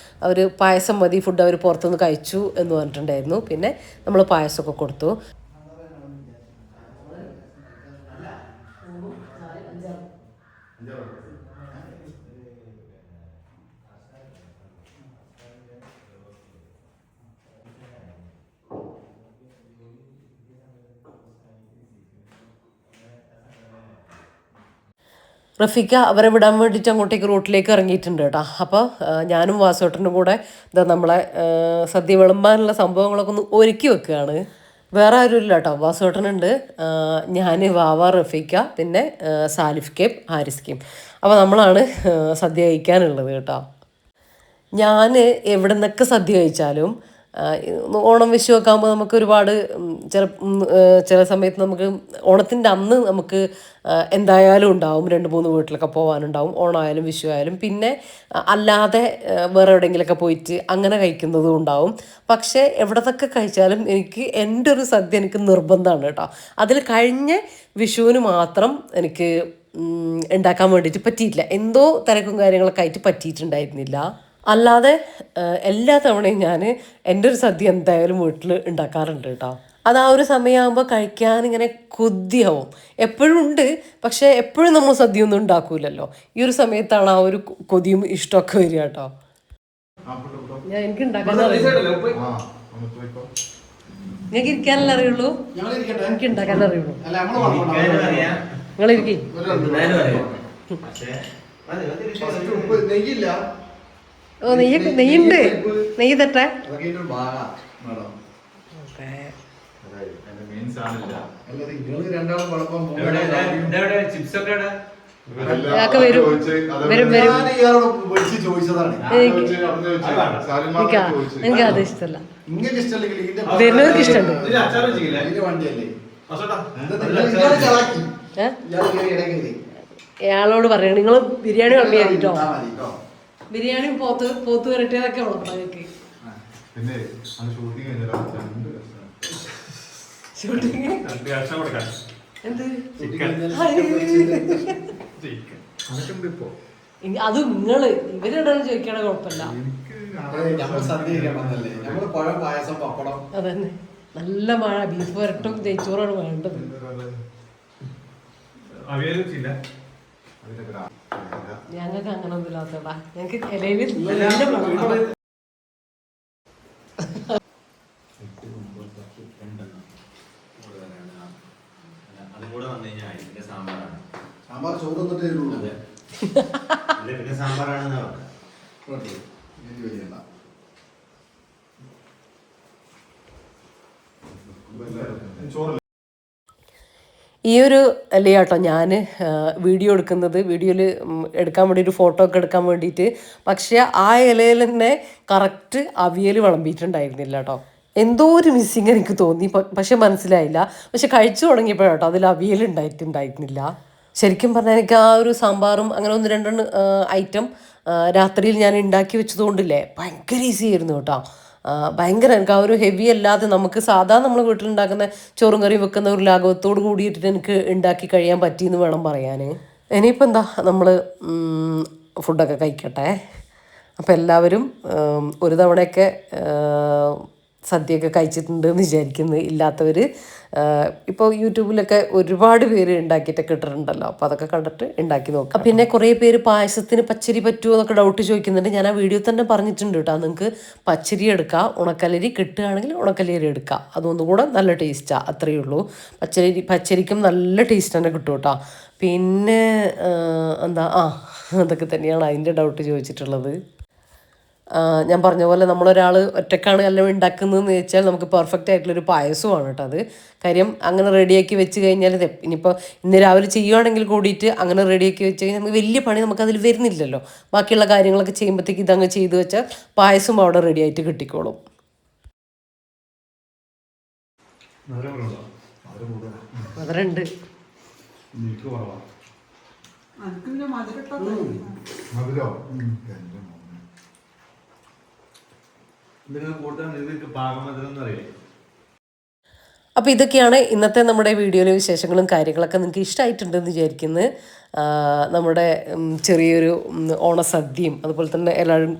അവർ പായസം മതി, ഫുഡ് അവർ പുറത്തുനിന്ന് കഴിച്ചു എന്ന് പറഞ്ഞിട്ടുണ്ടായിരുന്നു. പിന്നെ നമ്മൾ പായസമൊക്കെ കൊടുത്തു. റഫീഖ അവരെ വിടാൻ വേണ്ടിയിട്ട് അങ്ങോട്ടേക്ക് റോട്ടിലേക്ക് ഇറങ്ങിയിട്ടുണ്ട് കേട്ടോ. അപ്പോൾ ഞാനും വാസോട്ടനും കൂടെ ഇതാ നമ്മളെ സദ്യ വിളമ്പാനുള്ള സംഭവങ്ങളൊക്കെ ഒന്ന് ഒരുക്കി വെക്കുകയാണ്. വേറെ ആരും ഇല്ല കേട്ടോ, വാസോട്ടനുണ്ട്, ഞാൻ, വാവ, റഫീഖ, പിന്നെ സാലിഫ്ക്കയും ഹാരിസ്ക്കയും. അപ്പോൾ നമ്മളാണ് സദ്യ കഴിക്കാനുള്ളത് കേട്ടോ. ഞാൻ എവിടെ നിന്നൊക്കെ സദ്യ കഴിച്ചാലും ഓണം വിഷു ഒക്കെ ആകുമ്പോൾ നമുക്ക് ഒരുപാട് ചില സമയത്ത് നമുക്ക് ഓണത്തിൻ്റെ അന്ന് നമുക്ക് എന്തായാലും ഉണ്ടാവും, 2-3 വീട്ടിലൊക്കെ പോകാനുണ്ടാവും, ഓണമായാലും വിഷു ആയാലും. പിന്നെ അല്ലാതെ വേറെ എവിടെയെങ്കിലുമൊക്കെ പോയിട്ട് അങ്ങനെ കഴിക്കുന്നതും ഉണ്ടാവും. പക്ഷേ എവിടത്തൊക്കെ കഴിച്ചാലും എനിക്ക് എൻ്റെ ഒരു സദ്യ എനിക്ക് നിർബന്ധമാണ് കേട്ടോ. അതിൽ കഴിഞ്ഞ വിഷുവിന് മാത്രം എനിക്ക് ഉണ്ടാക്കാൻ വേണ്ടിയിട്ട് പറ്റിയിട്ടില്ല, എന്തോ തിരക്കും കാര്യങ്ങളൊക്കെ ആയിട്ട് പറ്റിയിട്ടുണ്ടായിരുന്നില്ല. അല്ലാതെ എല്ലാ തവണയും ഞാൻ എൻ്റെ ഒരു സദ്യ എന്തായാലും വീട്ടിൽ ഉണ്ടാക്കാറുണ്ട് കേട്ടോ. അത് ആ ഒരു സമയമാകുമ്പോൾ കഴിക്കാനിങ്ങനെ കൊതിയാവും. എപ്പോഴും ഉണ്ട്, പക്ഷേ എപ്പോഴും നമ്മൾ സദ്യ ഒന്നും ഉണ്ടാക്കൂലല്ലോ. ഈ ഒരു സമയത്താണ് ആ ഒരു കൊതിയും ഇഷ്ടമൊക്കെ വരിക കേട്ടോ. എനിക്ക് ഉണ്ടാക്കാൻ നിങ്ങൾക്ക് ഇരിക്കാനല്ല അറിയുള്ളൂ, എനിക്ക് ഉണ്ടാക്കാൻ അറിയുള്ളൂ. നിങ്ങളിരിക്കേ. ഓ നെയ്യുണ്ട്, നെയ്യ് തട്ടെ. എനിക്ക് അത് ഇഷ്ടമല്ല, വരുന്നവർക്ക് ഇഷ്ടമുണ്ട്. ഇയാളോട് പറയണം നിങ്ങൾ ബിരിയാണി കമ്മിയായിട്ടോ, ബിരിയാണി പോത്ത് വരട്ടിയതൊക്കെ ഉള്ളതാണ് എനിക്ക്. അത് നിങ്ങള് ഇവരുടെ ചോദിക്കണ കുഴപ്പമില്ല. അതന്നെ, നല്ല മഴ, ബീഫ് വരട്ടും നെയ്ച്ചോറാണ് വേണ്ടത്. ഞങ്ങൾക്ക് അങ്ങനെ ഒന്നും ഇല്ലാത്തടാ, ഞങ്ങൾക്ക് ഇലയിൽ സാമ്പാർ ചോറ് പിന്നെ സാമ്പാറാണ്. ഈ ഒരു അല്ലേ കേട്ടോ ഞാൻ വീഡിയോ എടുക്കുന്നത്, വീഡിയോയിൽ എടുക്കാൻ വേണ്ടി ഒരു ഫോട്ടോ ഒക്കെ എടുക്കാൻ വേണ്ടിയിട്ട്. പക്ഷേ ആ ഇലയിൽ തന്നെ കറക്റ്റ് അവിയൽ വിളമ്പിയിട്ടുണ്ടായിരുന്നില്ല കേട്ടോ. എന്തോ ഒരു മിസ്സിങ് എനിക്ക് തോന്നി, പക്ഷെ മനസ്സിലായില്ല. പക്ഷെ കഴിച്ചു തുടങ്ങിയപ്പോഴാട്ടോ അതിൽ അവിയൽ ഉണ്ടായിട്ടുണ്ടായിരുന്നില്ല. ശരിക്കും പറഞ്ഞാൽ എനിക്ക് ആ ഒരു സാമ്പാറും അങ്ങനെ 1-2 ഐറ്റം രാത്രിയിൽ ഞാൻ ഉണ്ടാക്കി വെച്ചതുകൊണ്ടില്ലേ ഭയങ്കര ഈസി ആയിരുന്നു കേട്ടോ. ഭയങ്കര എനിക്ക് ആ ഒരു ഹെവി അല്ലാതെ നമുക്ക് സാധാരണ നമ്മൾ വീട്ടിലുണ്ടാക്കുന്ന ചോറും കറിയും വെക്കുന്ന ഒരു ലാഘവത്തോട് കൂടിയിട്ട് എനിക്ക് ഉണ്ടാക്കി കഴിയാൻ പറ്റിയെന്ന് വേണം പറയാൻ. ഇനിയിപ്പോൾ എന്താ, നമ്മൾ ഫുഡൊക്കെ കഴിക്കട്ടെ. അപ്പോൾ എല്ലാവരും ഒരു തവണയൊക്കെ സദ്യയൊക്കെ കഴിച്ചിട്ടുണ്ട് എന്ന് വിചാരിക്കുന്നു. ഇല്ലാത്തവർ ഇപ്പോൾ യൂട്യൂബിലൊക്കെ ഒരുപാട് പേര് ഉണ്ടാക്കിയിട്ടൊക്കെ ഇട്ടിട്ടുണ്ടല്ലോ, അപ്പോൾ അതൊക്കെ കണ്ടിട്ട് ഉണ്ടാക്കി നോക്കാം. പിന്നെ കുറേ പേര് പായസത്തിന് പച്ചരി പറ്റുമോ എന്നൊക്കെ ഡൗട്ട് ചോദിക്കുന്നുണ്ട്. ഞാൻ ആ വീഡിയോ തന്നെ പറഞ്ഞിട്ടുണ്ട് കേട്ടോ, നിങ്ങൾക്ക് പച്ചരി എടുക്കുക, ഉണക്കലരി കിട്ടുകയാണെങ്കിൽ ഉണക്കലരി എടുക്കുക, അതൊന്നും കൂടെ നല്ല ടേസ്റ്റാണ്, അത്രയേ ഉള്ളൂ. പച്ചരിക്കും നല്ല ടേസ്റ്റ് തന്നെ കിട്ടും കേട്ടോ. പിന്നെ എന്താ അതൊക്കെ തന്നെയാണ് അതിൻ്റെ ഡൗട്ട് ചോദിച്ചിട്ടുള്ളത്. ഞാൻ പറഞ്ഞ പോലെ നമ്മളൊരാൾ ഒറ്റക്കാണ് എല്ലാം ഉണ്ടാക്കുന്നതെന്ന് വെച്ചാൽ നമുക്ക് പെർഫെക്റ്റ് ആയിട്ടുള്ളൊരു പായസമാണ് കേട്ടോ അത്. കാര്യം അങ്ങനെ റെഡിയാക്കി വെച്ച് കഴിഞ്ഞാൽ ഇനിയിപ്പോൾ ഇന്ന് രാവിലെ ചെയ്യുകയാണെങ്കിൽ കൂടിയിട്ട് അങ്ങനെ റെഡിയാക്കി വെച്ച് കഴിഞ്ഞാൽ നമുക്ക് വലിയ പണി നമുക്കതിൽ വരുന്നില്ലല്ലോ. ബാക്കിയുള്ള കാര്യങ്ങളൊക്കെ ചെയ്യുമ്പോഴത്തേക്ക് ഇതങ്ങ് ചെയ്ത് വെച്ചാൽ പായസം അവിടെ റെഡി ആയിട്ട് കിട്ടിക്കോളും. മധുരമുണ്ട്. എനിക്ക് കുറവാ. മധുരോ നിങ്ങൾ കൂട്ടാൻ നിങ്ങൾക്ക് പാകമധുരം എന്നറിയില്ലേ? അപ്പോൾ ഇതൊക്കെയാണ് ഇന്നത്തെ നമ്മുടെ വീഡിയോയിലെ വിശേഷങ്ങളും കാര്യങ്ങളൊക്കെ നിങ്ങൾക്ക് ഇഷ്ടമായിട്ടുണ്ടെന്ന് വിചാരിക്കുന്നത്. നമ്മുടെ ചെറിയൊരു ഓണസദ്യയും അതുപോലെ തന്നെ എല്ലാവരും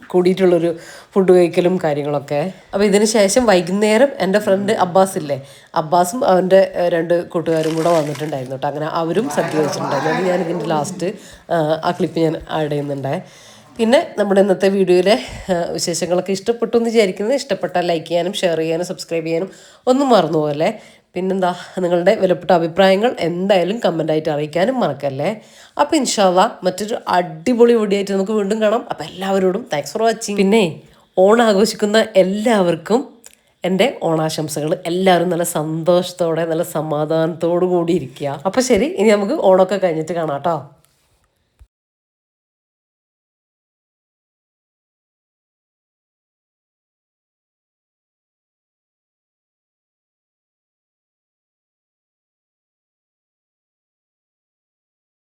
കൂടിയിട്ടുള്ളൊരു ഫുഡ് കഴിക്കലും കാര്യങ്ങളൊക്കെ. അപ്പോൾ ഇതിന് ശേഷം വൈകുന്നേരം എൻ്റെ ഫ്രണ്ട് അബ്ബാസ് ഇല്ലേ, അബ്ബാസും അവൻ്റെ 2 കൂട്ടുകാരും കൂടെ വന്നിട്ടുണ്ടായിരുന്നു കേട്ടോ. അങ്ങനെ അവരും സദ്യ വെച്ചിട്ടുണ്ടായിരുന്നു. അത് ഞാൻ ഇതിൻ്റെ ലാസ്റ്റ് ആ ക്ലിപ്പ് ഞാൻ ആഡ് ചെയ്യുന്നുണ്ടേ. പിന്നെ നമ്മുടെ ഇന്നത്തെ വീഡിയോയിലെ വിശേഷങ്ങളൊക്കെ ഇഷ്ടപ്പെട്ടു എന്ന് വിചാരിക്കുന്നത്. ഇഷ്ടപ്പെട്ടാൽ ലൈക്ക് ചെയ്യാനും ഷെയർ ചെയ്യാനും സബ്സ്ക്രൈബ് ചെയ്യാനും ഒന്നും മറന്നുപോലെ. പിന്നെന്താ, നിങ്ങളുടെ വിലപ്പെട്ട അഭിപ്രായങ്ങൾ എന്തായാലും കമൻ്റായിട്ട് അറിയിക്കാനും മറക്കല്ലേ. അപ്പോൾ ഇൻഷാ അല്ലാ മറ്റൊരു അടിപൊളി വീഡിയോ ആയിട്ട് നമുക്ക് വീണ്ടും കാണാം. അപ്പോൾ എല്ലാവരോടും താങ്ക്സ് ഫോർ വാച്ചിങ്. പിന്നെ ഓണം ആഘോഷിക്കുന്ന എല്ലാവർക്കും എൻ്റെ ഓണാശംസകൾ. എല്ലാവരും നല്ല സന്തോഷത്തോടെ നല്ല സമാധാനത്തോടു കൂടി ഇരിക്കുക. അപ്പോൾ ശരി, ഇനി നമുക്ക് ഓണമൊക്കെ കഴിഞ്ഞിട്ട് കാണാം കേട്ടോ.